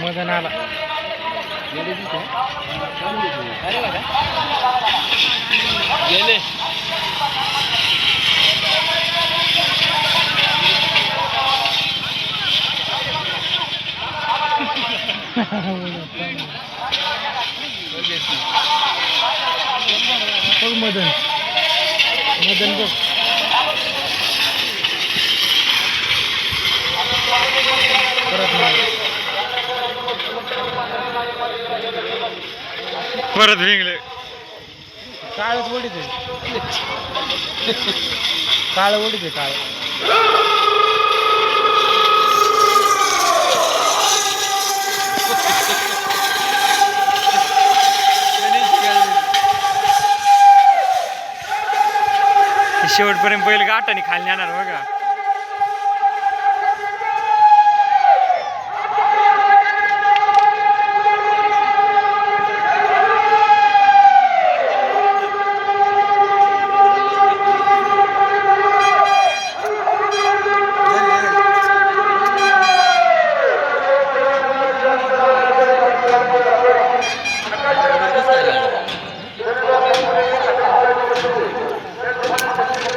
मदन आला. गेले बघ मदन मदन बघ परत विंगले काळच ओढीत आहे. काळ ओढीत आहे काळ. शेवटपर्यंत पहिले गाठाने खाली जाणार बघा.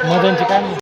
मदनची काय